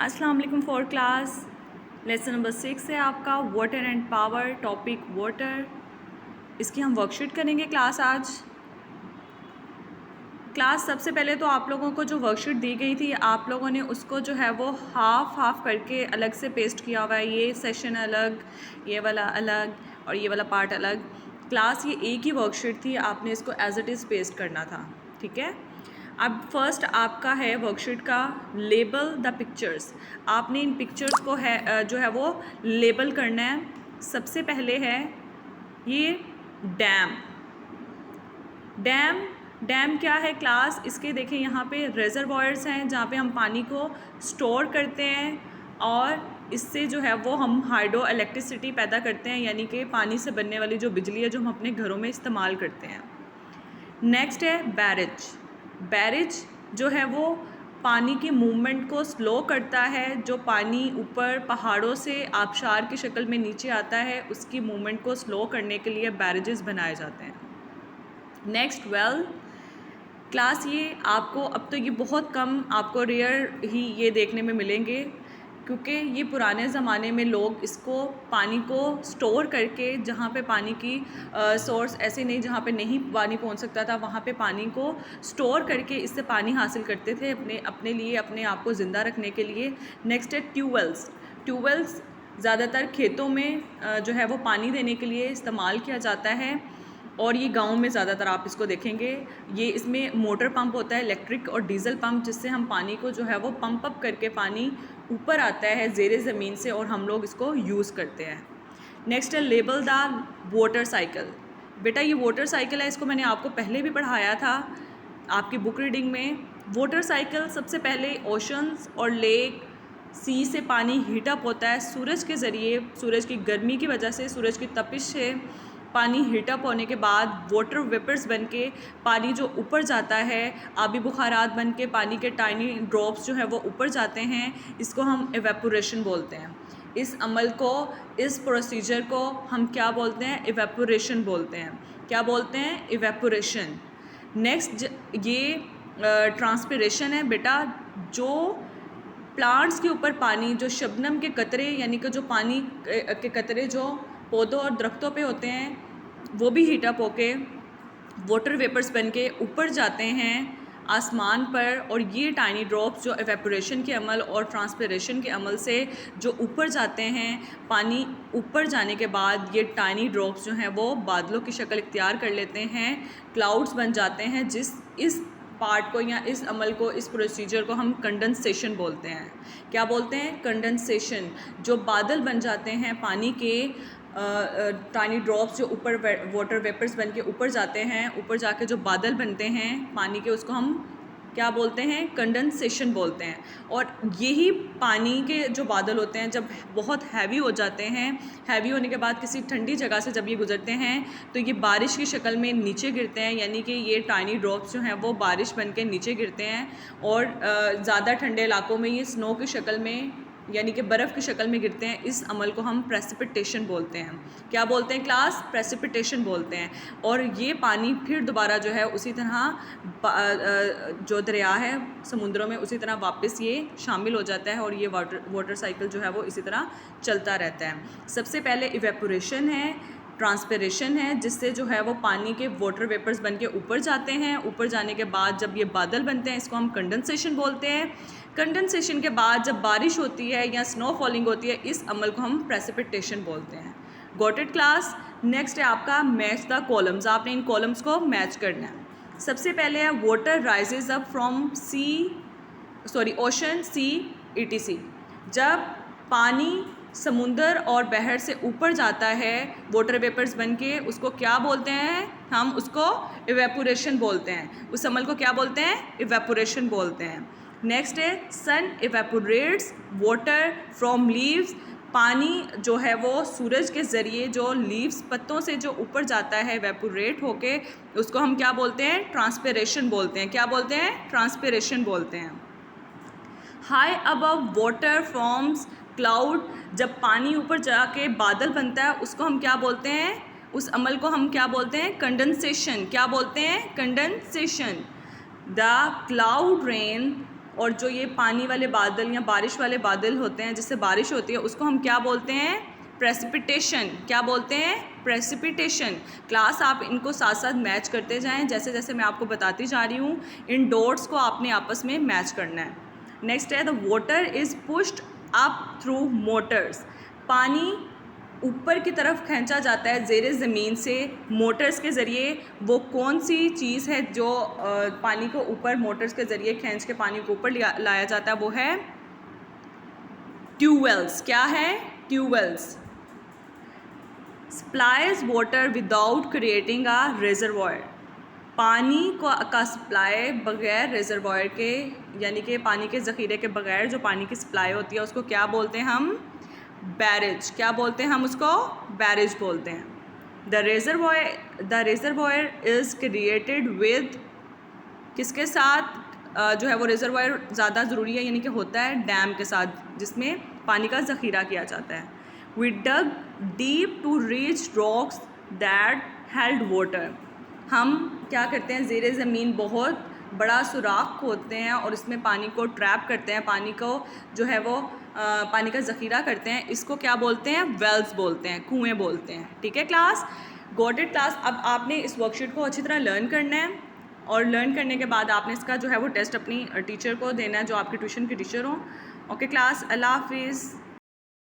अस्सलाम वालेकुम for class. Lesson number 6 है आपका water and power, topic water. इसकी हम वर्कशीट करेंगे क्लास आज। क्लास सबसे पहले तो आप लोगों को जो वर्कशीट दी गई थी आप लोगों ने उसको जो है वो हाफ करके अलग से पेस्ट किया हुआ है। ये सेशन अलग, ये वाला अलग और ये वाला पार्ट अलग। क्लास ये एक ही वर्कशीट थी, आपने इसको एज इट इज़ पेस्ट करना था, ठीक है। अब फर्स्ट आपका है वर्कशीट का लेबल द पिक्चर्स। आपने इन पिक्चर्स को है जो है वो लेबल करना है। सबसे पहले है ये डैम। डैम क्या है क्लास? इसके देखें यहाँ पे रेजरवॉयर्स हैं जहाँ पे हम पानी को स्टोर करते हैं और इससे जो है वो हम हाइड्रो इलेक्ट्रिसिटी पैदा करते हैं, यानी कि पानी से बनने वाली जो बिजली है जो हम अपने घरों में इस्तेमाल करते हैं। नेक्स्ट है बैरेज। बैरेज जो है वो पानी की मूवमेंट को स्लो करता है। जो पानी ऊपर पहाड़ों से आबशार की शक्ल में नीचे आता है उसकी मूवमेंट को स्लो करने के लिए बैरेजेस बनाए जाते हैं। नेक्स्ट वेल क्लास, ये आपको अब तो ये बहुत कम, आपको रेयर ही ये देखने में मिलेंगे क्योंकि ये पुराने ज़माने में लोग इसको पानी को स्टोर करके, जहाँ पे पानी की सोर्स ऐसे नहीं, जहाँ पे नहीं पानी पहुँच सकता था वहाँ पे पानी को स्टोर करके इससे पानी हासिल करते थे अपने लिए, अपने आप को ज़िंदा रखने के लिए। नेक्स्ट है ट्यूबवेल्स ज़्यादातर खेतों में जो है वो पानी देने के लिए इस्तेमाल किया जाता है और ये गांव में ज़्यादातर आप इसको देखेंगे। ये इसमें मोटर पंप होता है, इलेक्ट्रिक और डीजल पंप, जिससे हम पानी को जो है वो पंप अप करके पानी ऊपर आता है ज़ेरे ज़मीन से और हम लोग इसको यूज़ करते हैं। नेक्स्ट है लेबल द वाटर साइकिल। बेटा ये वाटर साइकिल है, इसको मैंने आपको पहले भी पढ़ाया था आपकी बुक रीडिंग में। वाटर साइकिल सबसे पहले ओशंस और लेक, सी से पानी हीटअप होता है सूरज के ज़रिए, सूरज की गर्मी की वजह से, सूरज की तपिश से पानी हीटअप होने के बाद वाटर वेपर्स बन के पानी जो ऊपर जाता है, आबी बुखारात बन के पानी के टाइनी ड्रॉप्स जो है वो ऊपर जाते हैं, इसको हम एवेपोरेशन बोलते हैं। इस अमल को, इस प्रोसीजर को हम क्या बोलते हैं? एवेपोरेशन बोलते हैं। क्या बोलते हैं? एवेपोरेशन। नेक्स्ट ये ट्रांसपिरेशन है बेटा। जो प्लांट्स के ऊपर पानी, जो शबनम के कतरे यानी कि जो पानी के कतरे जो पौधों और दरख्तों पे होते हैं वो भी हीटअप होके वाटर वेपर्स बन के ऊपर जाते हैं आसमान पर, और ये टाइनी ड्रॉप्स जो एवेपोरेशन के अमल और ट्रांसपिरेशन के अमल से जो ऊपर जाते हैं, पानी ऊपर जाने के बाद ये टाइनी ड्रॉप्स जो हैं वो बादलों की शक्ल इख्तियार कर लेते हैं, क्लाउड्स बन जाते हैं। इस पार्ट को या इस अमल को, इस प्रोसीजर को हम कंडेंसेशन बोलते हैं। क्या बोलते हैं? कंडेंसेशन। जो बादल बन जाते हैं पानी के, टाइनी ड्रॉप्स जो ऊपर वाटर वेपर्स बन के ऊपर जाते हैं, ऊपर जाके जो बादल बनते हैं पानी के, उसको हम क्या बोलते हैं? कंडेंसेशन बोलते हैं। और यही पानी के जो बादल होते हैं जब बहुत हैवी हो जाते हैं, हैवी होने के बाद किसी ठंडी जगह से जब ये गुजरते हैं तो ये बारिश की शक्ल में नीचे गिरते हैं, यानी कि ये टाइनी ड्रॉप्स जो हैं वो बारिश बन के नीचे गिरते हैं। और ज़्यादा ठंडे इलाकों में ये स्नो की शक्ल में, यानी कि बर्फ़ की शक्ल में गिरते हैं। इस अमल को हम प्रेसिपिटेशन बोलते हैं। क्या बोलते हैं क्लास? प्रेसिपिटेशन बोलते हैं। और ये पानी फिर दोबारा जो है उसी तरह जो दरिया है समुद्रों में, उसी तरह वापस ये शामिल हो जाता है और ये वाटर साइकिल जो है वो इसी तरह चलता रहता है। सबसे पहले इवेपोरेशन है, ट्रांसपिरेशन है, जिससे जो है वो पानी के वाटर वेपर्स बन के ऊपर जाते हैं। ऊपर जाने के बाद जब ये बादल बनते हैं इसको हम कंडेंसेशन बोलते हैं। कंडेंसेशन के बाद जब बारिश होती है या स्नो फॉलिंग होती है, इस अमल को हम प्रेसिपिटेशन बोलते हैं। Got it class? नेक्स्ट है आपका मैच द कॉलम्स। आपने इन कॉलम्स को मैच करना है। सबसे पहले है water rises up from ocean, sea, ETC। जब पानी समुंदर और बहर से ऊपर जाता है वाटर वेपर्स बन के, उसको क्या बोलते हैं? हम उसको इवेपोरेशन बोलते हैं। उस अमल को क्या बोलते हैं? इवेपोरेशन बोलते हैं। नेक्स्ट है सन इवेपोरेट्स वाटर फ्रॉम लीव्स। पानी जो है वो सूरज के ज़रिए जो लीव्स, पत्तों से जो ऊपर जाता है इवेपोरेट होके, उसको हम क्या बोलते हैं? ट्रांसपिरेशन बोलते हैं। क्या बोलते हैं? ट्रांसपिरेशन बोलते हैं। High above water forms cloud. जब पानी ऊपर जाके बादल बनता है उसको हम क्या बोलते हैं? उस अमल को हम क्या बोलते हैं? कंडेंसेशन। क्या बोलते हैं? कंडेंसेशन। द क्लाउड रेन और जो ये पानी वाले बादल या बारिश वाले बादल होते हैं जिससे बारिश होती है उसको हम क्या बोलते हैं? प्रेसिपिटेशन। क्या बोलते हैं? प्रेसिपिटेशन। क्लास आप इनको साथ साथ मैच करते जाएं, जैसे जैसे मैं आपको बताती जा रही हूँ इन डॉट्स को आपने आपस में मैच करना है। नेक्स्ट है the water is pushed up through Motors. पानी ऊपर की तरफ खींचा जाता है ज़ेरे ज़मीन से मोटर्स के ज़रिए। वो कौन सी चीज़ है जो पानी को ऊपर मोटर्स के ज़रिए खींच के पानी को ऊपर लाया जाता है? वो है ट्यूबवेल्स। क्या है? Tube wells. Supplies water without creating a reservoir. पानी का सप्लाई बगैर रिजर्वॉयर के, यानी कि पानी के ज़ख़ीरे के बगैर जो पानी की सप्लाई होती है उसको क्या बोलते हैं हम? बैरेज। क्या बोलते हैं हम उसको? बैरेज बोलते हैं। The reservoir is created with, किसके साथ जो है वो रिजर्वॉयर ज़्यादा ज़रूरी है, यानी कि होता है डैम के साथ जिसमें पानी का ज़ख़ीरा किया जाता है। We dug deep to reach rocks that held water. हम क्या करते हैं? ज़ेरे ज़मीन बहुत बड़ा सुराख खोदते हैं और इसमें पानी को ट्रैप करते हैं, पानी को जो है वो पानी का ज़ख़ीरा करते हैं। इसको क्या बोलते हैं? वेल्स बोलते हैं, कुएँ बोलते हैं। ठीक है क्लास? Got it class? अब आपने इस वर्कशीट को अच्छी तरह लर्न करना है और लर्न करने के बाद आपने इसका जो है वो टेस्ट अपनी टीचर को देना है जो आपके ट्यूशन के टीचर हों। ओके क्लास, अल्लाह हाफिज़।